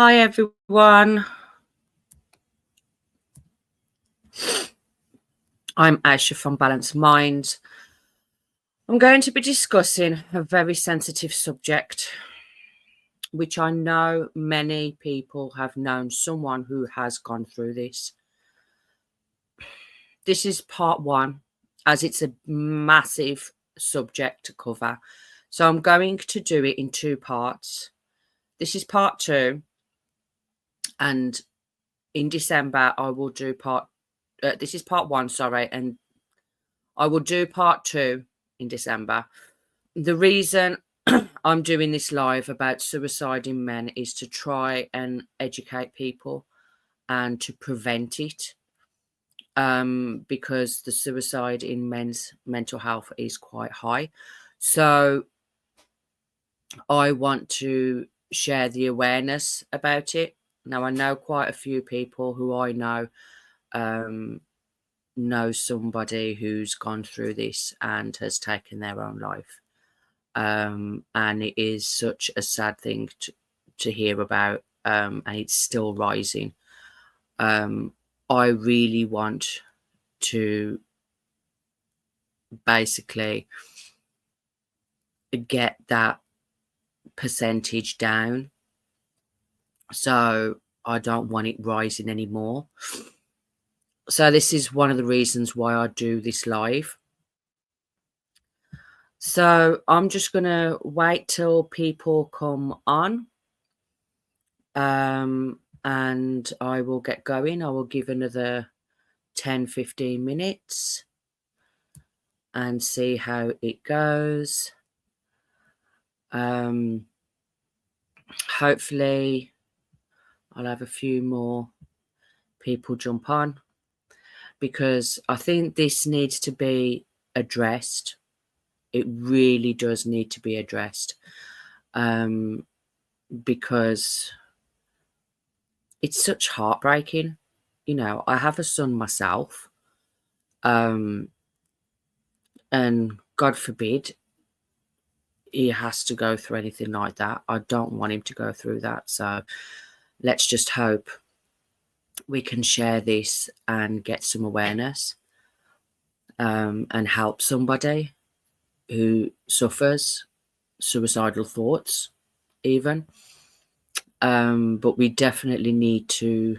Hi everyone, I'm Aisha from Balanced Mind. I'm going to be discussing a very sensitive subject, which I know many people have known someone who has gone through this. This is part one, as it's a massive subject to cover. So I'm going to do it in two parts. This is part two, and in December I will do this is part one, sorry, and I will do part two in December. The reason I'm doing this live about suicide in men is to try and educate people and to prevent it, because the suicide in men's mental health is quite high. So I want to share the awareness about it. Now, I know quite a few people who I know somebody who's gone through this and has taken their own life. And it is such a sad thing to hear about, and it's still rising. I really want to basically get that percentage down, so I don't want it rising anymore. So this is one of the reasons why I do this live. So I'm just going to wait till people come on, and I will get going. I will give another 10-15 minutes and see how it goes. Hopefully I'll have a few more people jump on, because I think this needs to be addressed. It really does need to be addressed, because it's such heartbreaking. You know, I have a son myself, and God forbid he has to go through anything like that. I don't want him to go through that. So let's just hope we can share this and get some awareness, and help somebody who suffers suicidal thoughts even. But we definitely need to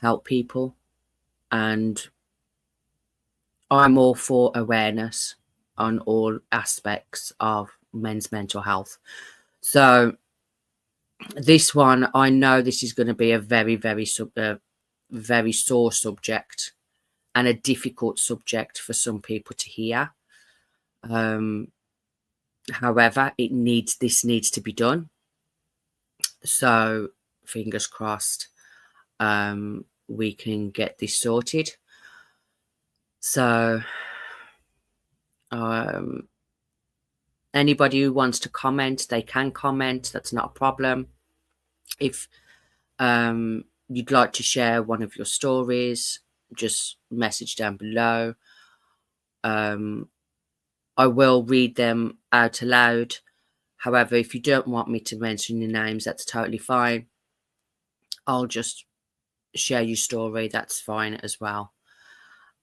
help people, and I'm all for awareness on all aspects of men's mental health. So this one, I know this is going to be a very, very sore subject and a difficult subject for some people to hear. However, this needs to be done. So fingers crossed, we can get this sorted. So anybody who wants to comment, they can comment. That's not a problem. If you'd like to share one of your stories, just message down below. I will read them out aloud. However, if you don't want me to mention your names, that's totally fine. I'll just share your story. That's fine as well.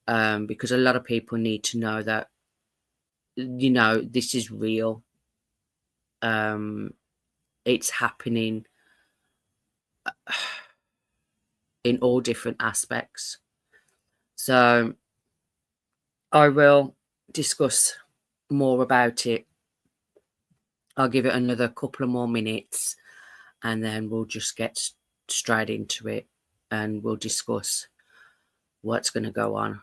Because a lot of people need to know that, you know, this is real. It's happening in all different aspects. So I will discuss more about it. I'll give it another couple of more minutes, and then we'll just get straight into it, and we'll discuss what's going to go on,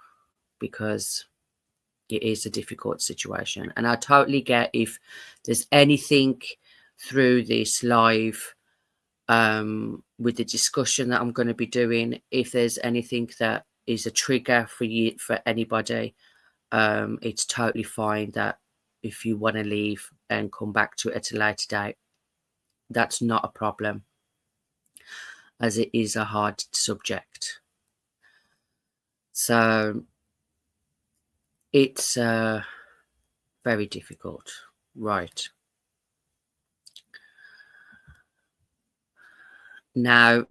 because it is a difficult situation. And I totally get if there's anything through this live, with the discussion that I'm going to be doing, if there's anything that is a trigger for you, for anybody, it's totally fine that if you want to leave and come back to it at a later date, that's not a problem, as it is a hard subject. So it's very difficult. Right. Now,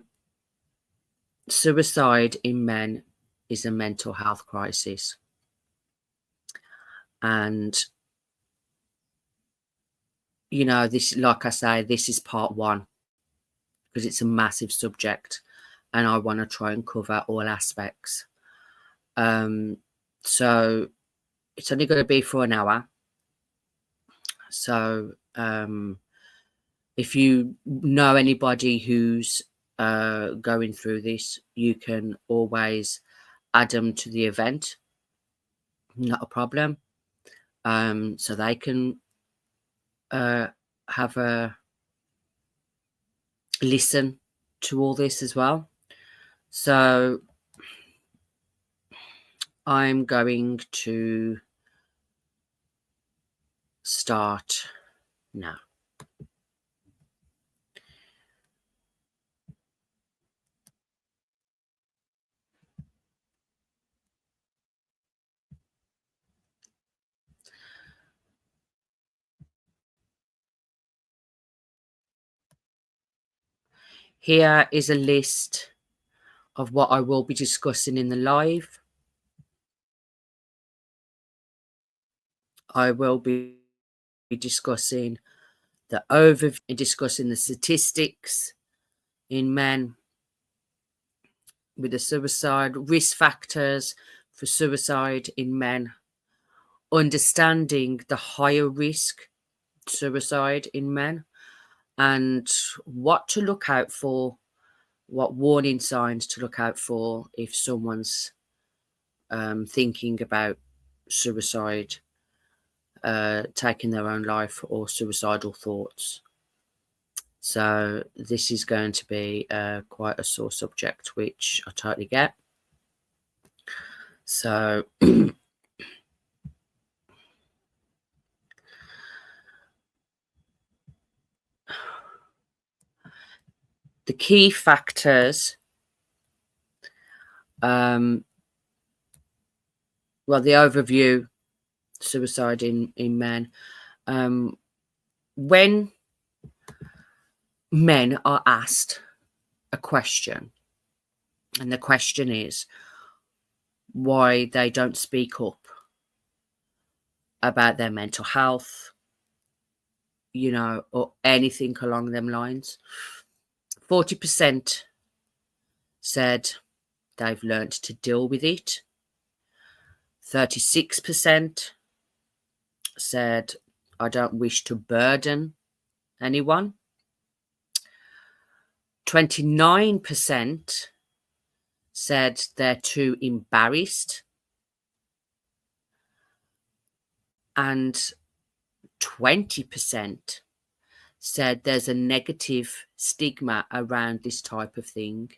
suicide in men is a mental health crisis. And, this, like I say, this is part one because it's a massive subject and I want to try and cover all aspects. So it's only going to be for an hour. So if you know anybody who's going through this, you can always add them to the event. Not a problem. So they can have a listen to all this as well. So I'm going to start now. Here is a list of what I will be discussing in the live. I will be discussing the overview, discussing the statistics in men with the suicide, risk factors for suicide in men, understanding the higher risk suicide in men, and what to look out for, what warning signs to look out for if someone's thinking about suicide, taking their own life, or suicidal thoughts. So this is going to be quite a sore subject, which I totally get. So the key factors, well, the overview, suicide in men. When men are asked a question, and the question is why they don't speak up about their mental health, or anything along them lines, 40% said they've learnt to deal with it. 36% said, I don't wish to burden anyone. 29% said they're too embarrassed. And 20% said there's a negative stigma around this type of thing.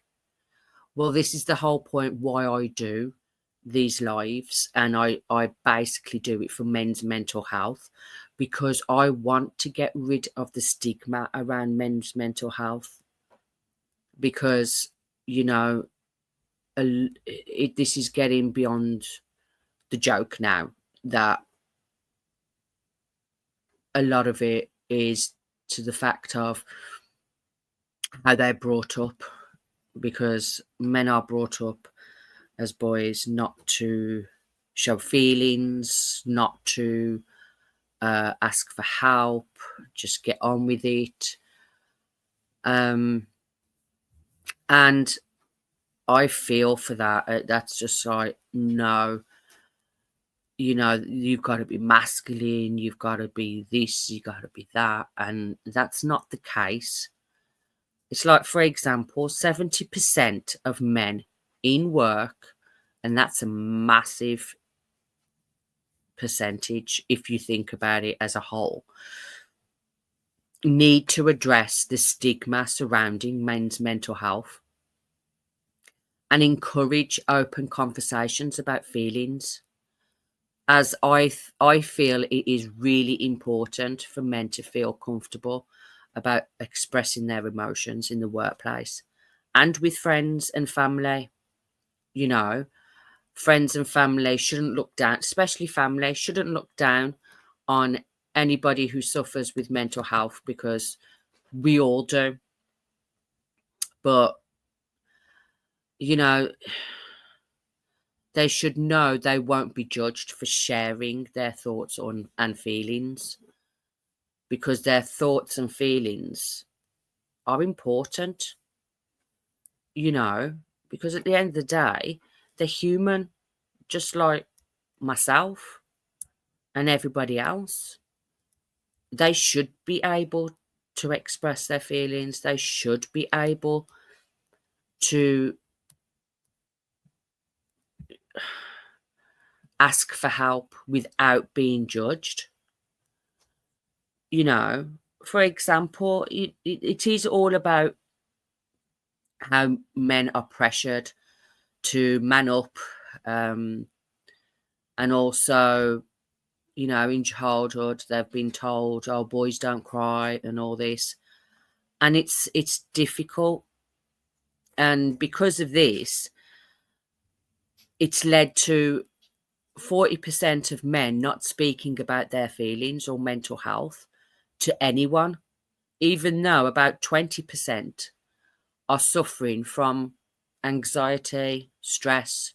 Well, this is the whole point why I do these lives, and I basically do it for men's mental health, because I want to get rid of the stigma around men's mental health, because this is getting beyond the joke now, that a lot of it is to the fact of how they're brought up, because men are brought up as boys not to show feelings, not to ask for help, just get on with it. And I feel for that. That's just like, no, you've got to be masculine, you've got to be this, you've got to be that. And that's not the case. It's like, for example, 70% of men in work, and that's a massive percentage if you think about it as a whole, need to address the stigma surrounding men's mental health and encourage open conversations about feelings, as I feel it is really important for men to feel comfortable about expressing their emotions in the workplace and with friends and family. Friends and family shouldn't look down, especially family, shouldn't look down on anybody who suffers with mental health, because we all do. But, you know, they should know they won't be judged for sharing their thoughts and feelings, because their thoughts and feelings are important, because at the end of the day, they're human, just like myself and everybody else. They should be able to express their feelings. They should be able to ask for help without being judged. For example, it is all about how men are pressured to man up, and also, in childhood, they've been told, oh, boys don't cry and all this. And it's difficult. And because of this, it's led to 40% of men not speaking about their feelings or mental health to anyone, even though about 20% are suffering from anxiety, stress,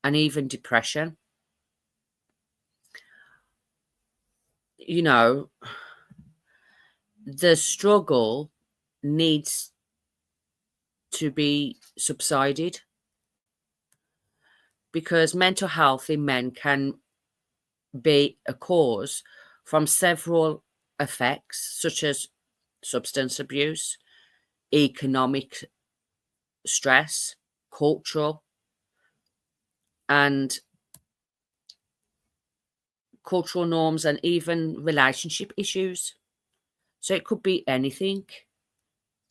and even depression. The struggle needs to be subsided, because mental health in men can be a cause from several effects, such as substance abuse, economic stress, cultural norms, and even relationship issues. So it could be anything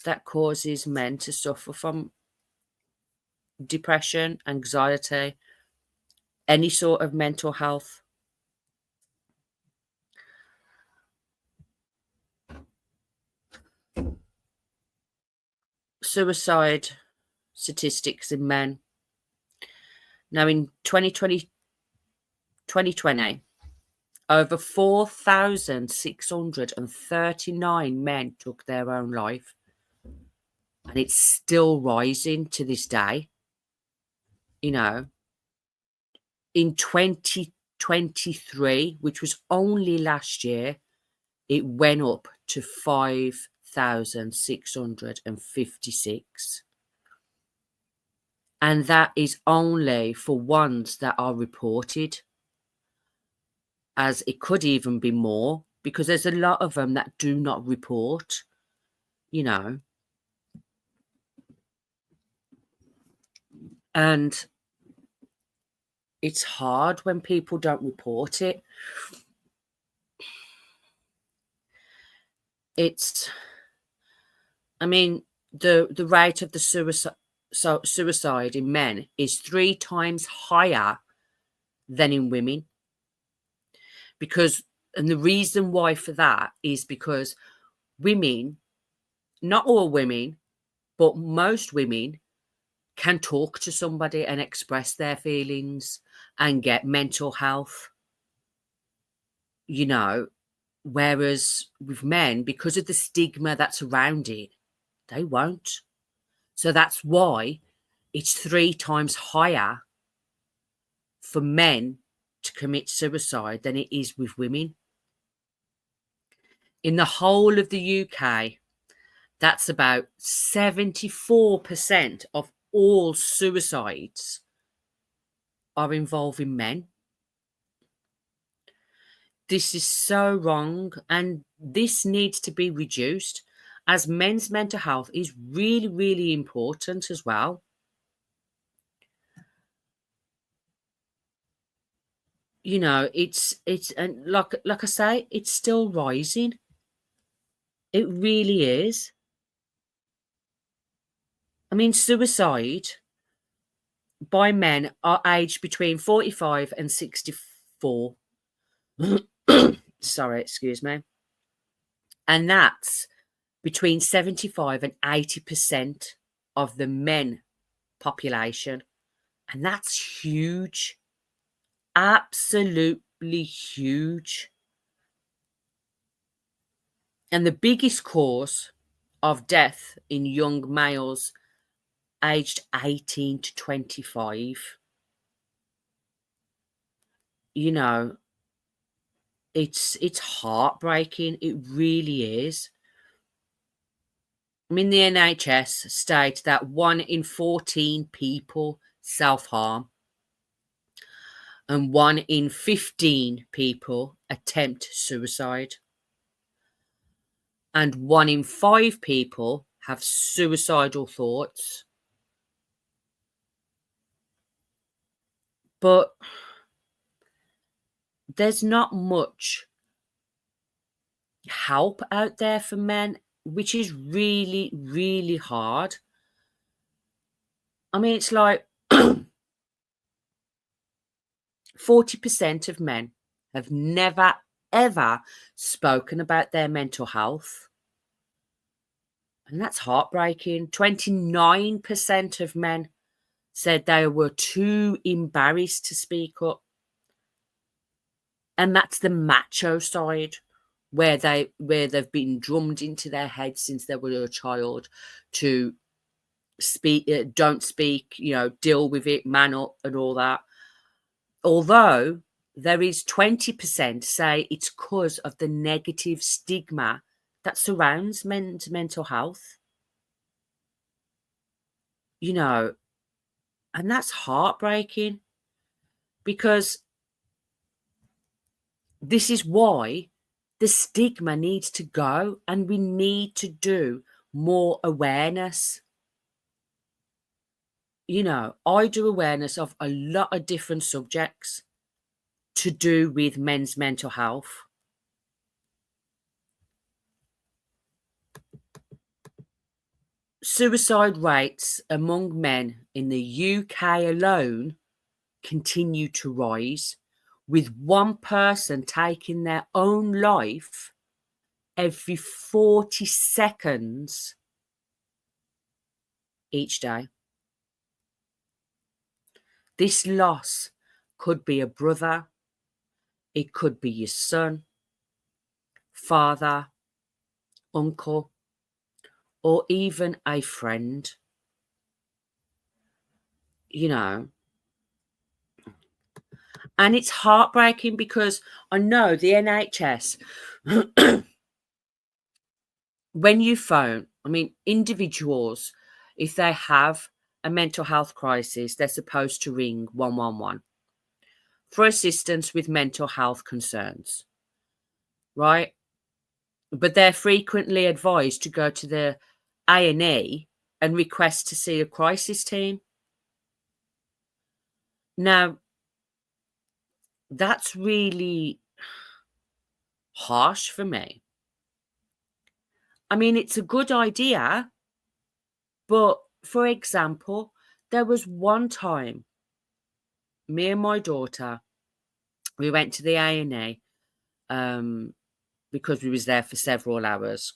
that causes men to suffer from depression, anxiety, any sort of mental health. Suicide statistics in men. Now, in 2020, over 4,639 men took their own life, and it's still rising to this day. In 2023, which was only last year, it went up to 5,656. And that is only for ones that are reported, as it could even be more, because there's a lot of them that do not report, And it's hard when people don't report it. The rate of the suicide in men is 3 times higher than in women. And the reason why for that is because women, not all women, but most women, can talk to somebody and express their feelings and get mental health, whereas with men, because of the stigma that's around it, they won't. So that's why it's 3 times higher for men to commit suicide than it is with women. In the whole of the UK, that's about 74% of all suicides are involving men. This is so wrong, and this needs to be reduced, as men's mental health is really, really important as well. It's and like I say, it's still rising. It really is. I mean, suicide by men are aged between 45 and 64. Sorry, excuse me. And that's between 75 and 80% of the men population. And that's huge. Absolutely huge. And the biggest cause of death in young males aged 18 to 25. You know, it's heartbreaking. It really is. I mean, the NHS state that 1 in 14 people self-harm and 1 in 15 people attempt suicide. And 1 in 5 people have suicidal thoughts. But there's not much help out there for men, which is really, really hard. I mean, it's like 40% of men have never, ever spoken about their mental health. And that's heartbreaking. 29% of men said they were too embarrassed to speak up. And that's the macho side, where they've been drummed into their heads since they were a child to speak, don't speak, deal with it, man up and all that. Although there is 20% say it's because of the negative stigma that surrounds men's mental health. And that's heartbreaking, because this is why the stigma needs to go, and we need to do more awareness. I do awareness of a lot of different subjects to do with men's mental health. Suicide rates among men in the UK alone continue to rise, with one person taking their own life every 40 seconds each day. This loss could be a brother, it could be your son, father, uncle, or even a friend. And it's heartbreaking, because I know the NHS, when you phone, I mean, individuals, if they have a mental health crisis, they're supposed to ring 111 for assistance with mental health concerns, right? But they're frequently advised to go to the A&E and request to see a crisis team. Now, that's really harsh for me. I mean, it's a good idea, but for example, there was one time me and my daughter, we went to the A&E because we was there for several hours.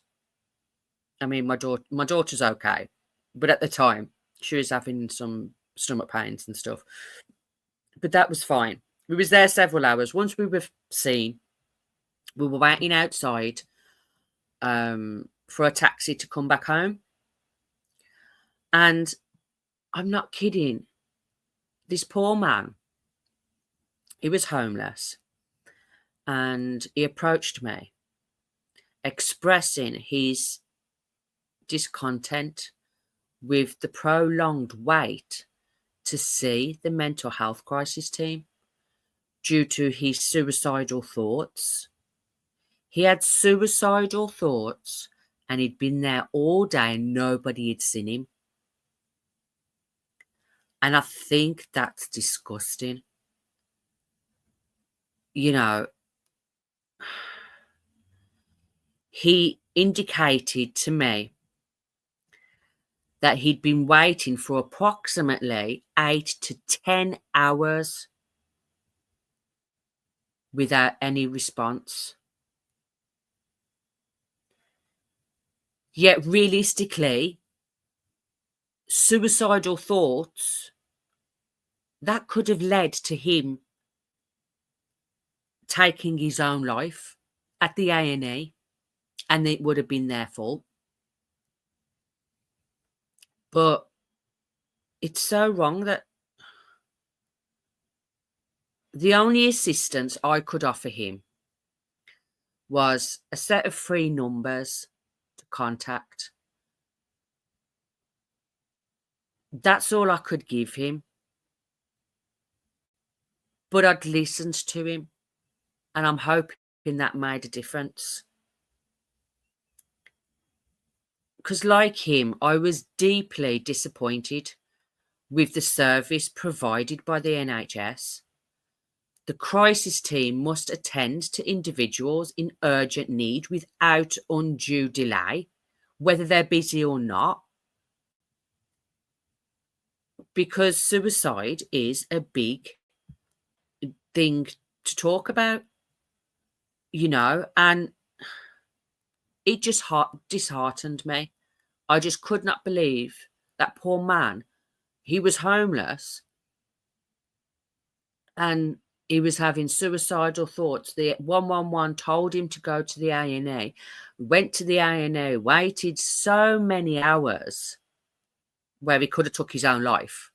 I mean, my daughter's okay, but at the time she was having some stomach pains and stuff. But that was fine. We was there several hours. Once we were seen, we were waiting outside for a taxi to come back home. And I'm not kidding. This poor man, he was homeless, and he approached me expressing his discontent with the prolonged wait to see the mental health crisis team due to his suicidal thoughts. He had suicidal thoughts, and he'd been there all day and nobody had seen him. And I think that's disgusting. He indicated to me that he'd been waiting for approximately 8 to 10 hours without any response. Yet realistically, suicidal thoughts, that could have led to him taking his own life at the A&E, and it would have been their fault. But it's so wrong that the only assistance I could offer him was a set of 3 numbers to contact. That's all I could give him. But I'd listened to him, and I'm hoping that made a difference. Because like him, I was deeply disappointed with the service provided by the NHS. The crisis team must attend to individuals in urgent need without undue delay, whether they're busy or not, because suicide is a big thing to talk about, and it just disheartened me. I just could not believe that poor man. He was homeless and he was having suicidal thoughts. The 111 told him to go to the A&E. Went to the A&E, waited so many hours where he could have took his own life.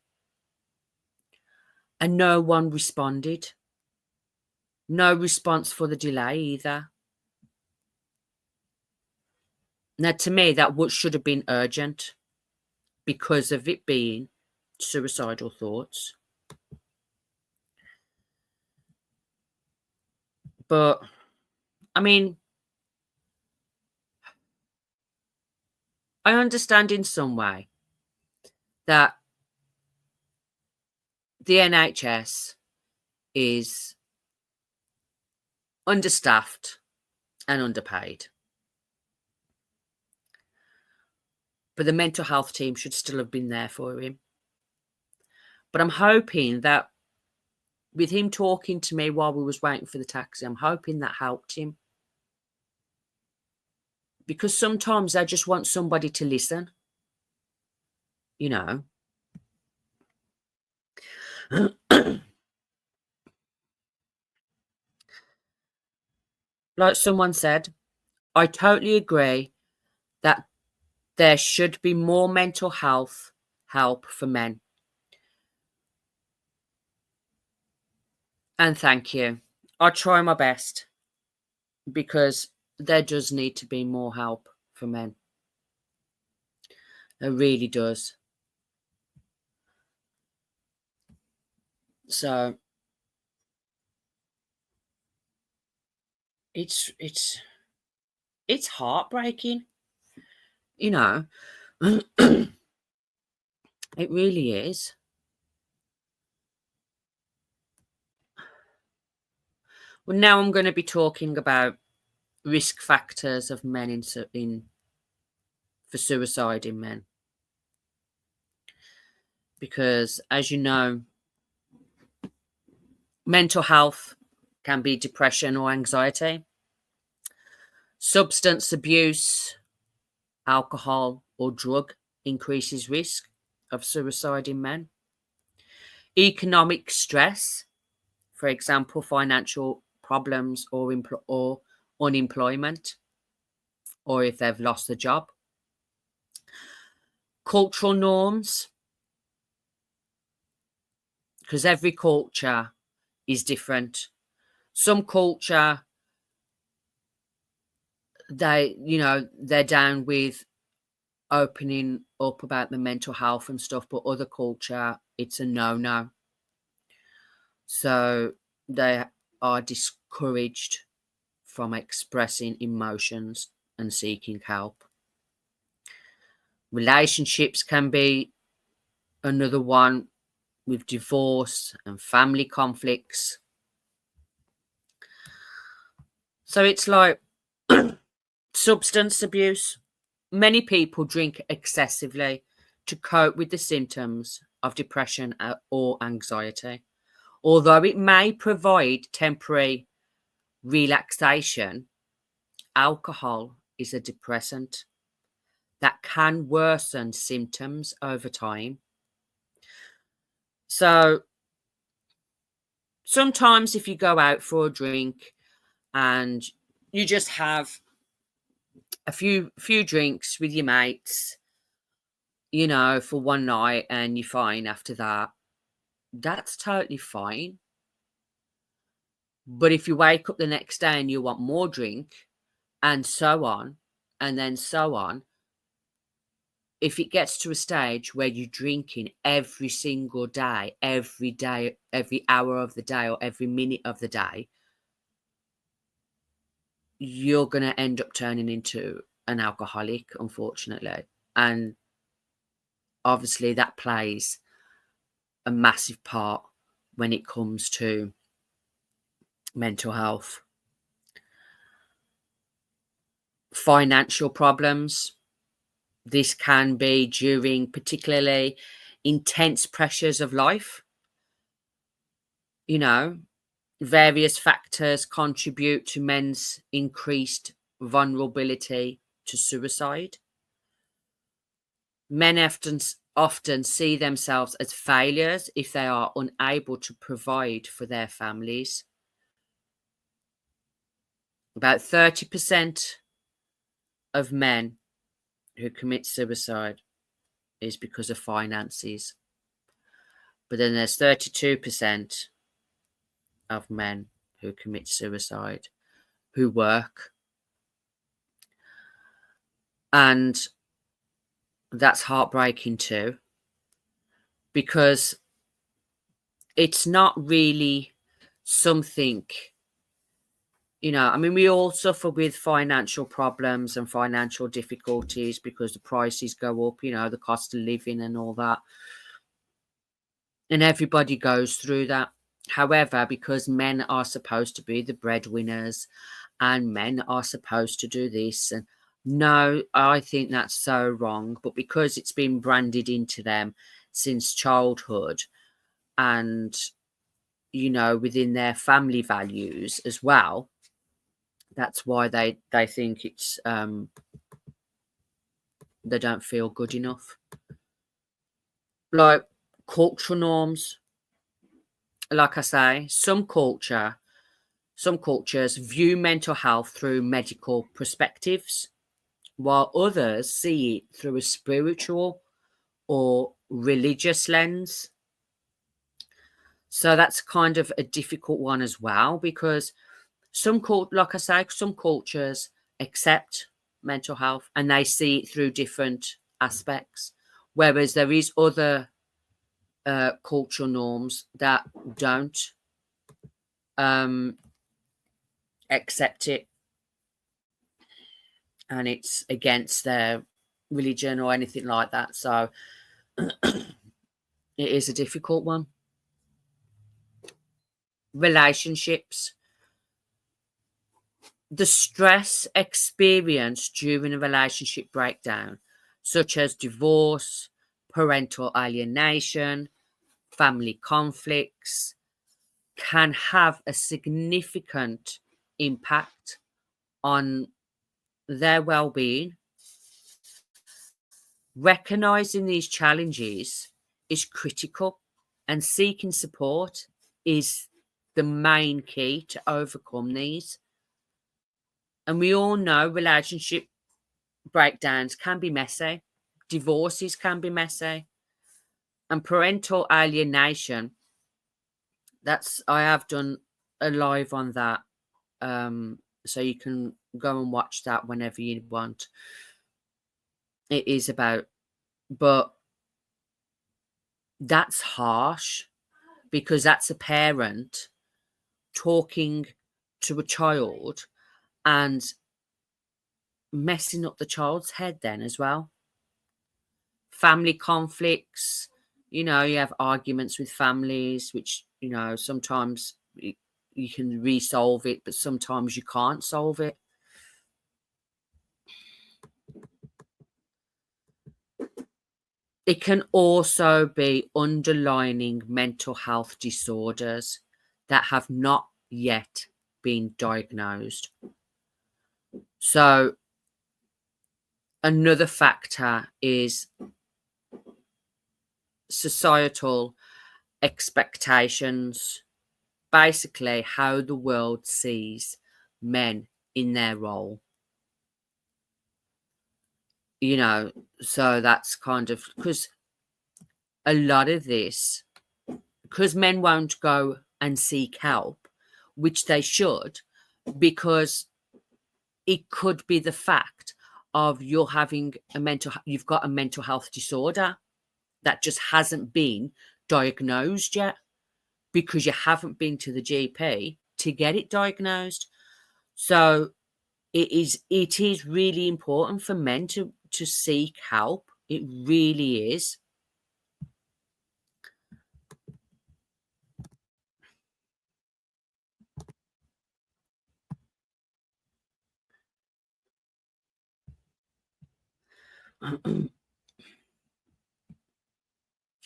And no one responded. No response for the delay either. Now, to me, that should have been urgent because of it being suicidal thoughts. But, I mean, I understand in some way that the NHS is understaffed and underpaid. But the mental health team should still have been there for him. But I'm hoping that with him talking to me while we was waiting for the taxi, I'm hoping that helped him. Because sometimes I just want somebody to listen. Like someone said, I totally agree that there should be more mental health help for men. And thank you. I'll try my best because there does need to be more help for men. It really does. So it's heartbreaking. It really is. Well, now I'm going to be talking about risk factors of men for suicide in men. Because, as you know, mental health can be depression or anxiety. Substance abuse, alcohol or drug increases risk of suicide in men. Economic stress, for example, financial problems or unemployment, or if they've lost the job. Cultural norms, because every culture is different. Some culture, they're down with opening up about the mental health and stuff, but other culture, it's a no. So they are discouraged from expressing emotions and seeking help. Relationships can be another one, with divorce and family conflicts. So it's like substance abuse. Many people drink excessively to cope with the symptoms of depression or anxiety. Although it may provide temporary relaxation, alcohol is a depressant that can worsen symptoms over time. So sometimes if you go out for a drink and you just have a few drinks with your mates, you know, for one night and you're fine after that, that's totally fine. But if you wake up the next day and you want more drink and so on, and then so on, if it gets to a stage where you're drinking every single day, every hour of the day or every minute of the day, you're going to end up turning into an alcoholic, unfortunately. And obviously that plays a massive part when it comes to mental health. Financial problems. This can be during particularly intense pressures of life. You know, various factors contribute to men's increased vulnerability to suicide. Men often see themselves as failures if they are unable to provide for their families. About 30% of men who commit suicide is because of finances. But then there's 32% of men who commit suicide who work. And that's heartbreaking too, because it's not really something, you know, I mean, we all suffer with financial problems and financial difficulties because the prices go up, you know, the cost of living and all that. And everybody goes through that. However, because men are supposed to be the breadwinners and men are supposed to do this, and no, I think that's so wrong. But because it's been branded into them since childhood and, you know, within their family values as well, that's why they think it's they don't feel good enough. Like cultural norms, like I say, some cultures view mental health through medical perspectives, while others see it through a spiritual or religious lens. So that's kind of a difficult one as well, because like I say, some cultures accept mental health and they see it through different aspects, whereas there is other cultural norms that don't accept it, and it's against their religion or anything like that. So it is a difficult one. Relationships. The stress experienced during a relationship breakdown, such as divorce, parental alienation, family conflicts, can have a significant impact on their well-being. Recognizing these challenges is critical, and seeking support is the main key to overcome these. And we all know relationship breakdowns can be messy, divorces can be messy, and parental alienation. I have done a live on that, so you can go and watch that whenever you want. It is about, but that's harsh, because that's a parent talking to a child and messing up the child's head then as well. Family conflicts, you know, you have arguments with families, which, you know, sometimes you can resolve it, but sometimes you can't solve it. It can also be underlying mental health disorders that have not yet been diagnosed. So another factor is societal expectations, basically how the world sees men in their role. you know, so that's kind of because a lot of this, because men won't go and seek help, which they should, because it could be the fact of you've got a mental health disorder that just hasn't been diagnosed yet because you haven't been to the GP to get it diagnosed. So it is really important for men to seek help. It really is.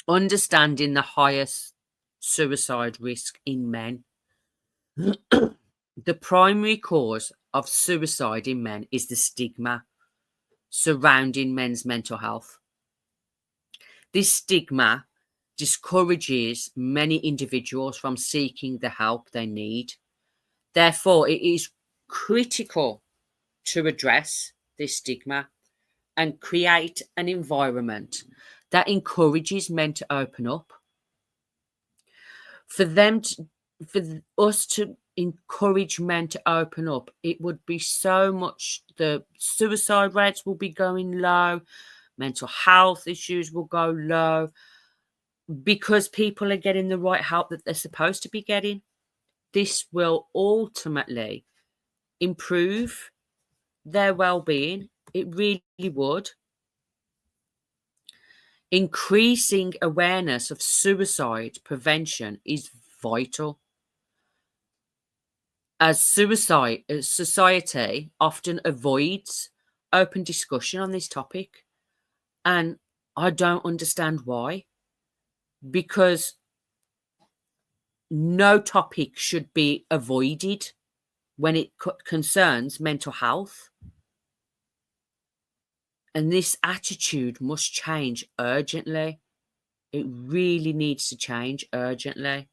Understanding the highest suicide risk in men. The primary cause of suicide in men is the stigma surrounding men's mental health. This stigma discourages many individuals from seeking the help they need. Therefore, it is critical to address this stigma and create an environment that encourages men to open up. For them to, for us to encourage men to open up, it would be so much, the suicide rates will be going low, mental health issues will go low, because people are getting the right help that they're supposed to be getting. This will ultimately improve their well-being. It really would. Increasing awareness of suicide prevention is vital, as society often avoids open discussion on this topic, and I don't understand why, because no topic should be avoided when it concerns mental health. And this attitude must change urgently. It really needs to change urgently.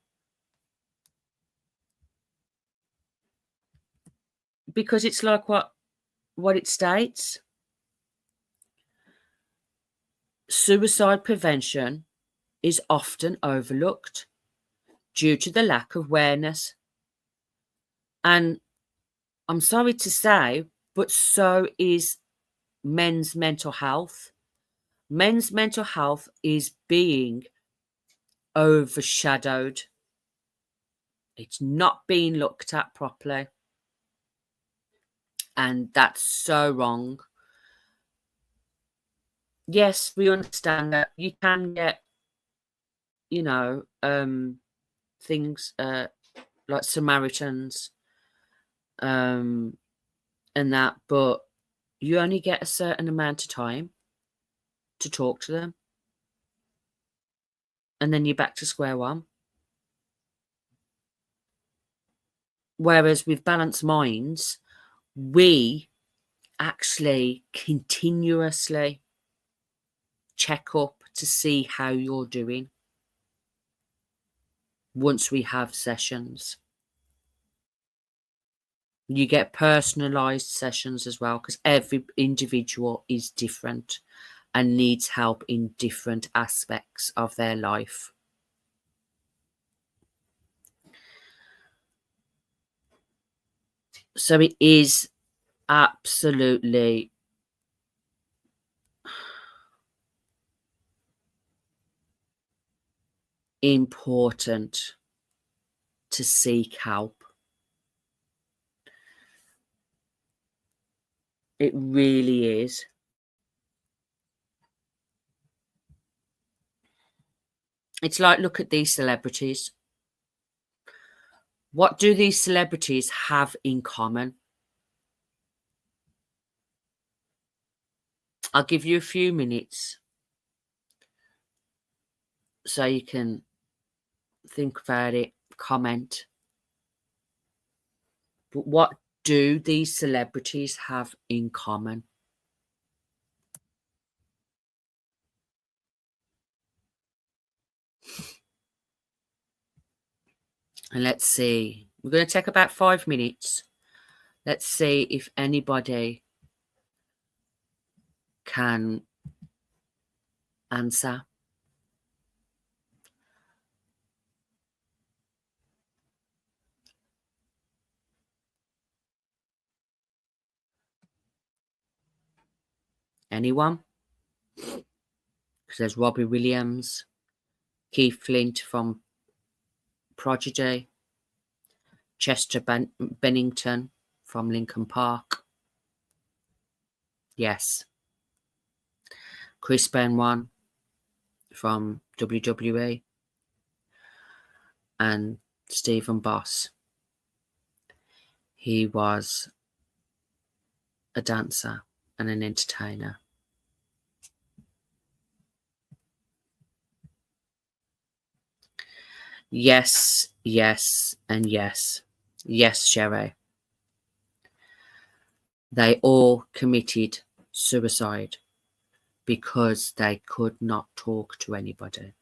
Because it's like what it states. Suicide prevention is often overlooked due to the lack of awareness. And I'm sorry to say, but so is men's mental health. Men's mental health is being overshadowed. It's not being looked at properly. And that's so wrong. Yes, we understand that you can get, you know, things like Samaritans, and that, but you only get a certain amount of time to talk to them, and then you're back to square one. Whereas with balanced minds, we actually continuously check up to see how you're doing once we have sessions. You get personalized sessions as well, because every individual is different and needs help in different aspects of their life. So it is absolutely important to seek help. It really is. It's like, look at these celebrities. What do these celebrities have in common? I'll give you a few minutes so you can think about it, comment. But what do these celebrities have in common? And let's see. We're going to take about 5 minutes. Let's see if anybody can answer. Anyone? Because there's Robbie Williams, Keith Flint from Prodigy, Chester Bennington from Linkin Park. Yes. Chris Benoit from WWE. And Stephen Boss. He was a dancer and an entertainer. Yes, yes, and yes. Yes, Sherry. They all committed suicide because they could not talk to anybody,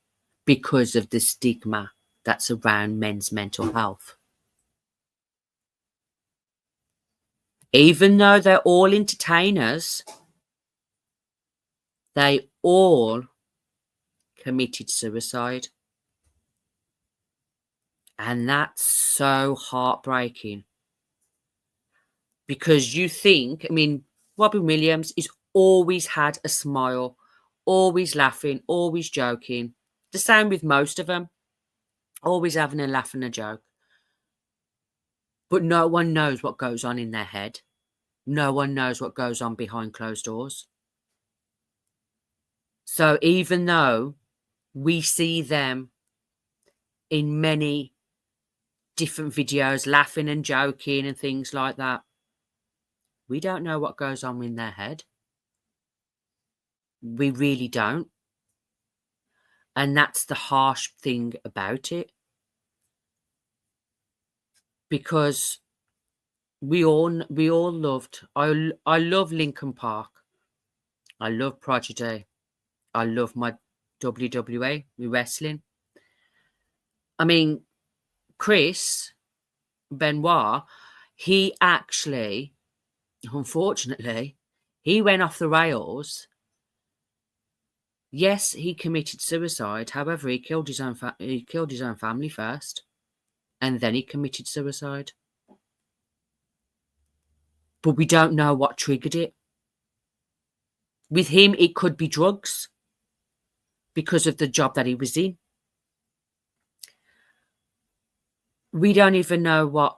because of the stigma that's around men's mental health. Even though they're all entertainers, they all committed suicide. And that's so heartbreaking. Because you think, I mean, Robin Williams has always had a smile, always laughing, always joking. The same with most of them, always having a laugh and a joke. But no one knows what goes on in their head. No one knows what goes on behind closed doors. So even though we see them in many different videos, laughing and joking and things like that, we don't know what goes on in their head. We really don't. And that's the harsh thing about it. Because we all loved, I love Linkin Park. I love Prodigy. I love my WWE, my wrestling. I mean, Chris Benoit, he actually, unfortunately, he went off the rails. Yes, he committed suicide. However, he killed his own family first, and then he committed suicide. But we don't know what triggered it. With him, it could be drugs because of the job that he was in. We don't even know what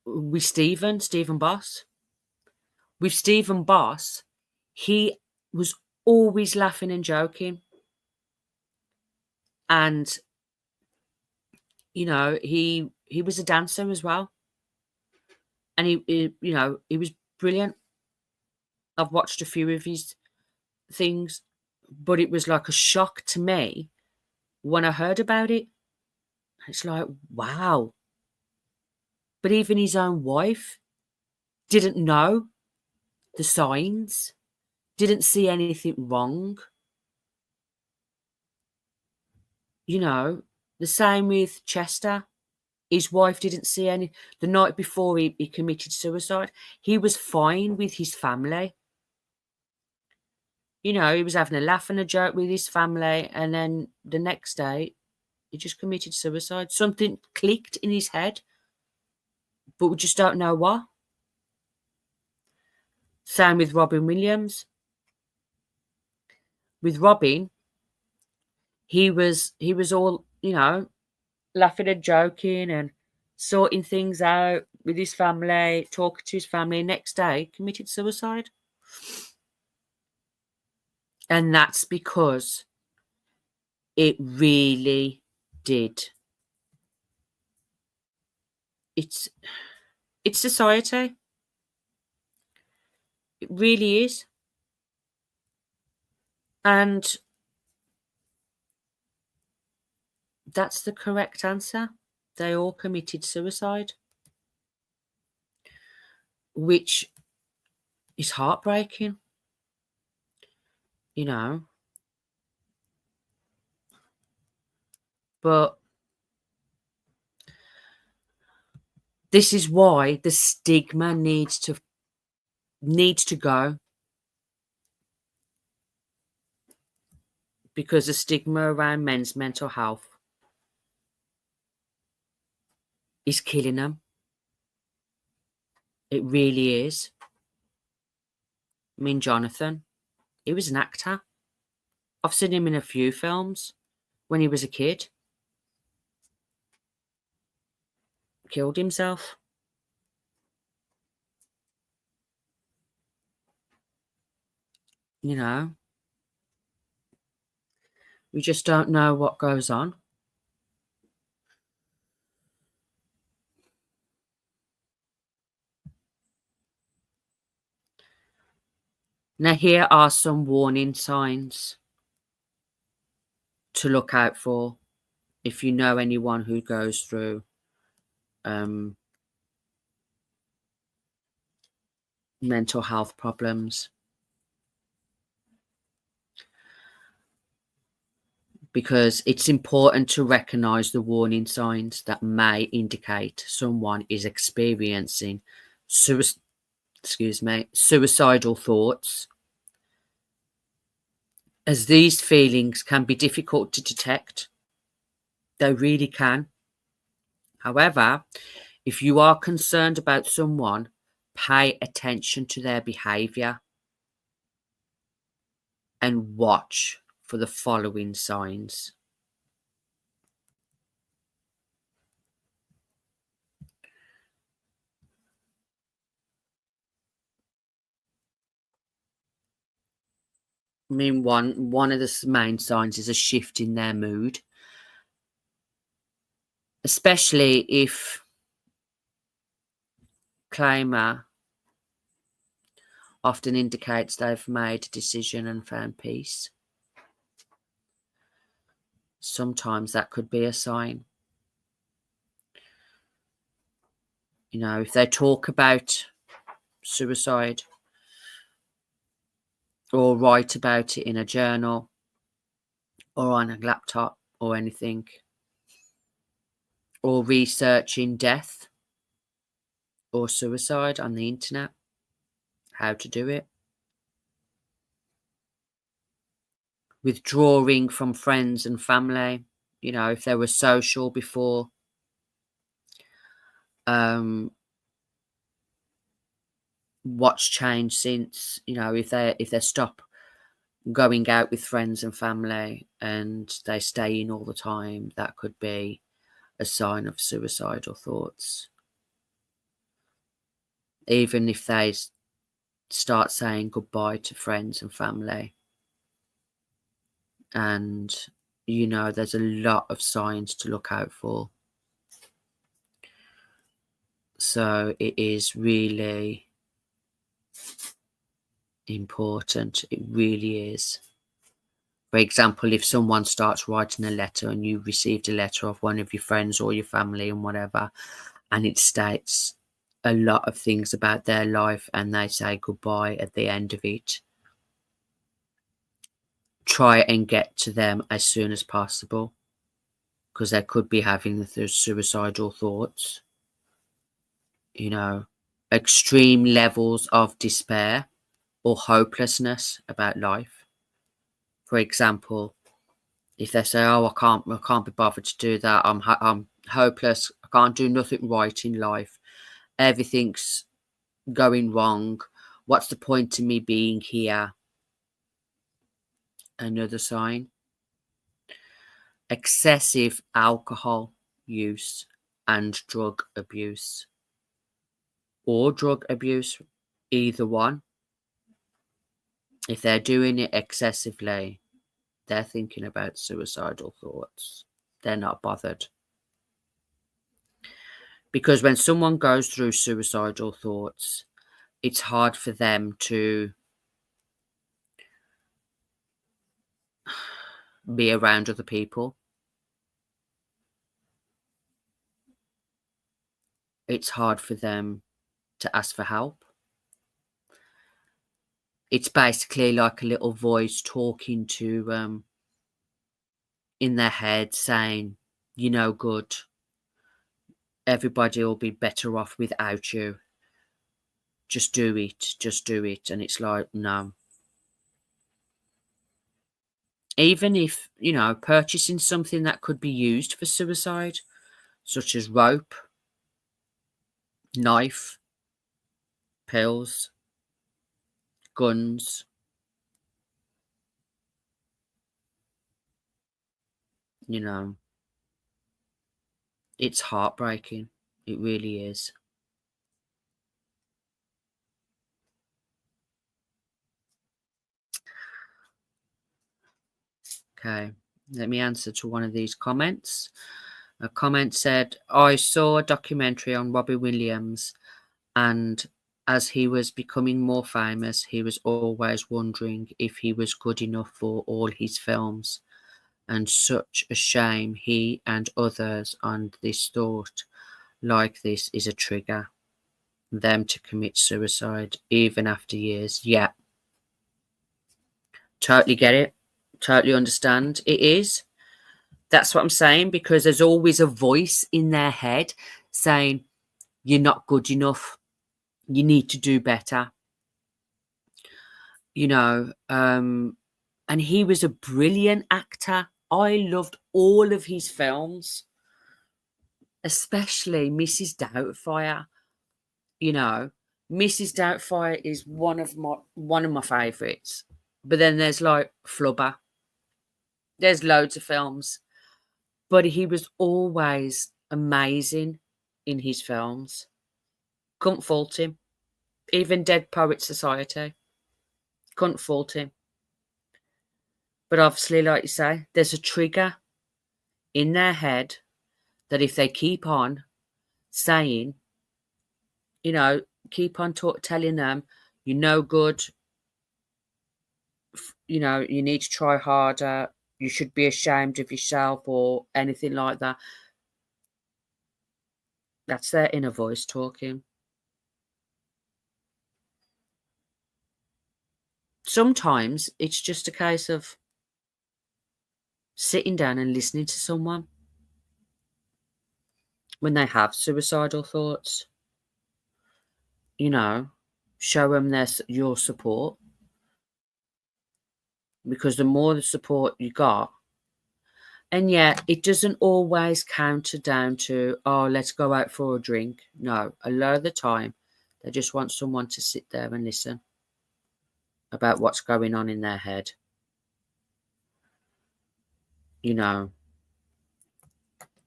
with Stephen Boss. With Stephen Boss, he was always laughing and joking. And, you know, he was a dancer as well. And he was brilliant. I've watched a few of his things, but it was like a shock to me when I heard about it. It's like, wow. But even his own wife didn't know the signs, didn't see anything wrong. You know, the same with Chester. His wife didn't see any. The night before he committed suicide, he was fine with his family. You know, he was having a laugh and a joke with his family, and then the next day, he just committed suicide. Something clicked in his head, but we just don't know what. Same with Robin Williams. With Robin, he was all, you know, laughing and joking and sorting things out with his family, talking to his family. Next day, committed suicide. And that's because it really did. It's society. It really is. And that's the correct answer. They all committed suicide, which is heartbreaking, you know. But this is why the stigma needs to go. because the stigma around men's mental health is killing them. It really is. I mean, Jonathan, he was an actor. I've seen him in a few films when he was a kid. Killed himself. You know, we just don't know what goes on. Now, here are some warning signs to look out for if you know anyone who goes through mental health problems. Because it's important to recognize the warning signs that may indicate someone is experiencing suicidal thoughts, as these feelings can be difficult to detect. They really can. However, if you are concerned about someone, pay attention to their behavior and watch for the following signs. I mean, one of the main signs is a shift in their mood, especially if claimer often indicates they've made a decision and found peace. Sometimes that could be a sign. You know, if they talk about suicide or write about it in a journal or on a laptop or anything, or researching death or suicide on the internet, how to do it, withdrawing from friends and family, you know, if they were social before, what's changed since, you know, if they stop going out with friends and family and they stay in all the time, that could be a sign of suicidal thoughts. Even if they start saying goodbye to friends and family, and you know, there's a lot of signs to look out for. So it is really important. It really is. For example, if someone starts writing a letter and you received a letter of one of your friends or your family and whatever, and it states a lot of things about their life and they say goodbye at the end of it, try and get to them as soon as possible, because they could be having the suicidal thoughts. You know, extreme levels of despair or hopelessness about life. For example, if they say, "Oh, I can't be bothered to do that. I'm hopeless. I can't do nothing right in life. Everything's going wrong. What's the point to me being here?" Another sign. Excessive alcohol use and drug abuse, or drug abuse, either one. If they're doing it excessively, they're thinking about suicidal thoughts. They're not bothered. Because when someone goes through suicidal thoughts, it's hard for them to be around other people. It's hard for them to ask for help. It's basically like a little voice talking to in their head saying, "You're no good. Everybody will be better off without you. Just do it. Just do it." And it's like, no. Even if, purchasing something that could be used for suicide, such as rope, knife, pills, guns, you know, it's heartbreaking. It really is. Okay, let me answer to one of these comments. A comment said, I saw a documentary on Robbie Williams, and as he was becoming more famous, he was always wondering if he was good enough for all his films. And such a shame he and others on this thought like this is a trigger them to commit suicide even after years. Yeah, totally get it. Totally understand. It is. That's what I'm saying, because there's always a voice in their head saying, you're not good enough. You need to do better. And he was a brilliant actor. I loved all of his films, especially Mrs. Doubtfire. You know, Mrs. Doubtfire is one of my favourites. But then there's like Flubber. There's loads of films. But he was always amazing in his films. Couldn't fault him. Even Dead Poet Society. Couldn't fault him. But obviously, like you say, there's a trigger in their head that if they keep on saying, keep on telling them, you're no good, you need to try harder, you should be ashamed of yourself or anything like that. That's their inner voice talking. Sometimes it's just a case of sitting down and listening to someone when they have suicidal thoughts. Show them your support, because the more the support you got, and yet it doesn't always counter down to, oh, let's go out for a drink. No, a lot of the time they just want someone to sit there and listen about what's going on in their head.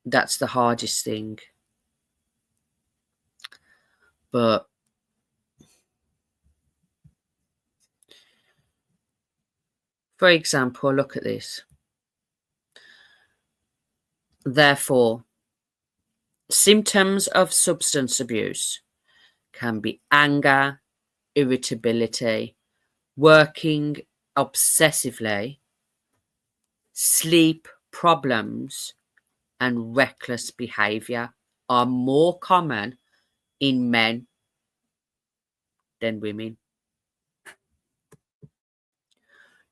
That's the hardest thing. But for example, look at this. Therefore, symptoms of substance abuse can be anger, irritability, working obsessively, sleep problems, and reckless behavior are more common in men than women.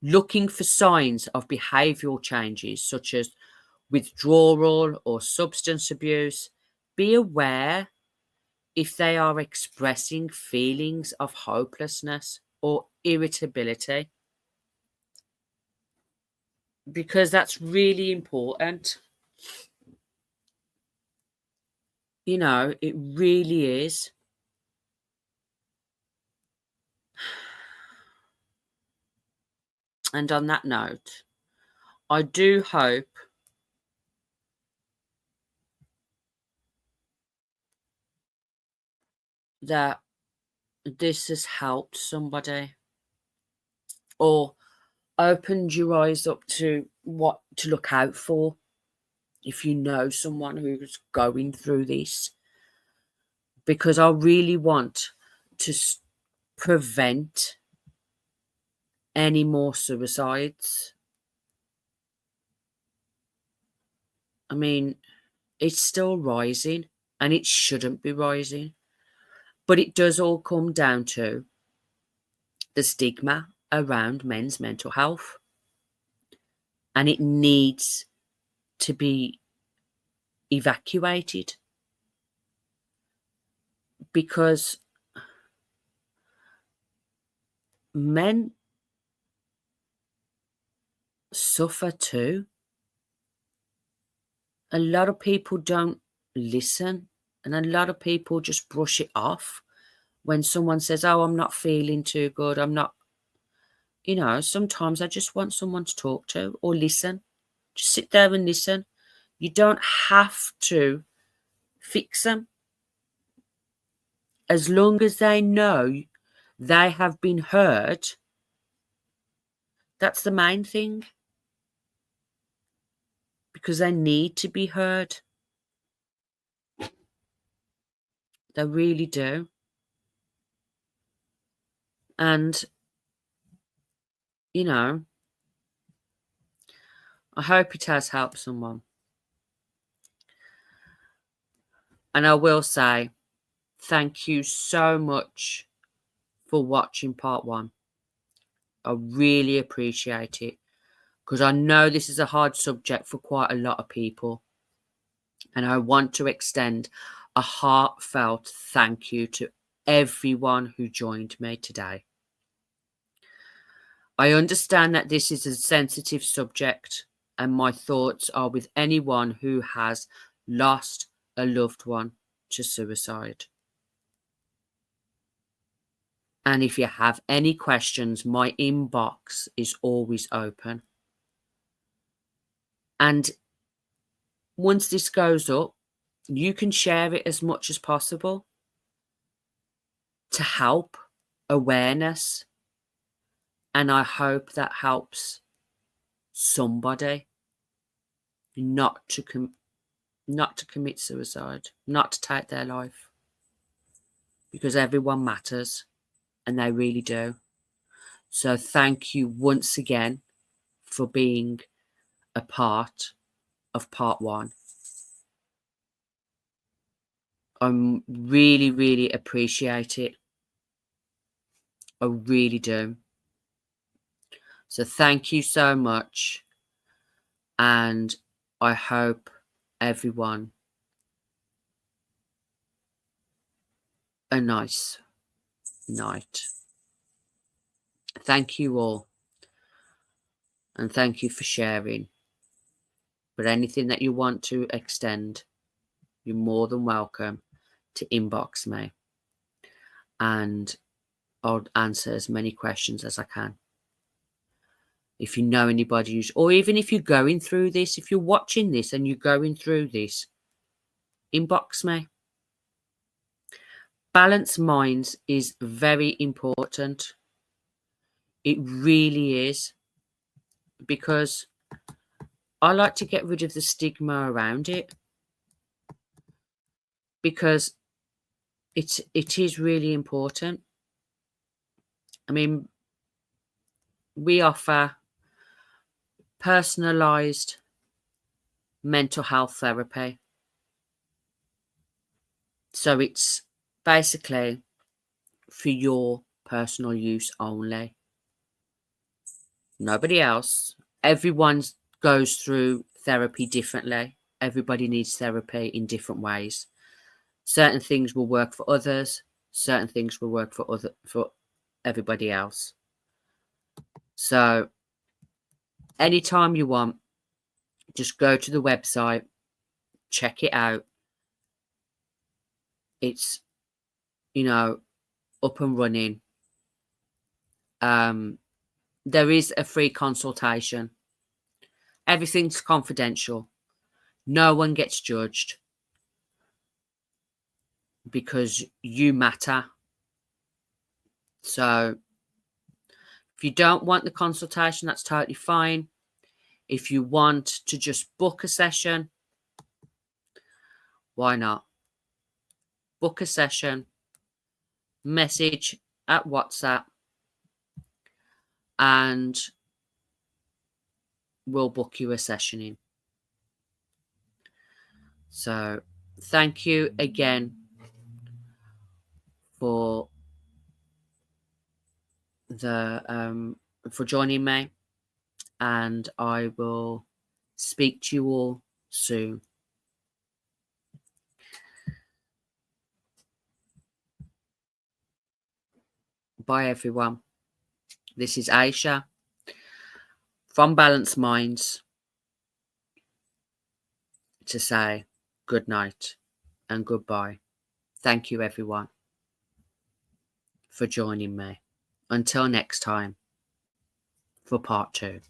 Looking for signs of behavioral changes such as withdrawal or substance abuse, be aware if they are expressing feelings of hopelessness or irritability, because that's really important. It really is. And on that note, I do hope that this has helped somebody or opened your eyes up to what to look out for if you know someone who's going through this, because I really want to prevent any more suicides. I mean, it's still rising and it shouldn't be rising, but it does all come down to the stigma around men's mental health, and it needs to be evacuated, because men suffer too. A lot of people don't listen, and a lot of people just brush it off when someone says, oh, I'm not feeling too good. I'm not, sometimes I just want someone to talk to or listen. Just sit there and listen. You don't have to fix them. As long as they know they have been heard, that's the main thing. Because they need to be heard. They really do. And, I hope it has helped someone. And I will say, thank you so much for watching part 1. I really appreciate it, because I know this is a hard subject for quite a lot of people. And I want to extend a heartfelt thank you to everyone who joined me today. I understand that this is a sensitive subject, and my thoughts are with anyone who has lost a loved one to suicide. And if you have any questions, my inbox is always open. And once this goes up, you can share it as much as possible to help awareness. And I hope that helps somebody not to commit suicide, not to take their life, because everyone matters, and they really do. So thank you once again for being a part of part 1. I really, really appreciate it. I really do. So thank you so much. And I hope everyone a nice night. Thank you all. And thank you for sharing. But anything that you want to extend, you're more than welcome to inbox me. And I'll answer as many questions as I can. If you know anybody who's, or even if you're going through this, if you're watching this and you're going through this, inbox me. Balanced minds is very important. It really is, because I like to get rid of the stigma around it, because it is really important. I mean, we offer personalized mental health therapy. So it's basically for your personal use only. Nobody else. Everyone goes through therapy differently. Everybody needs therapy in different ways. Certain things will work for others. Certain things will work for everybody else. So anytime you want, just go to the website, check it out. It's, up and running. There is a free consultation. Everything's confidential. No one gets judged, because you matter. So if you don't want the consultation, that's totally fine. If you want to just book a session, why not? Book a session, message at WhatsApp, and we'll book you a session in. So thank you again for for joining me, and I will speak to you all soon. Bye everyone. This is Aisha from Balanced Minds to say good night and goodbye. Thank you, everyone, for joining me. Until next time, for part 2.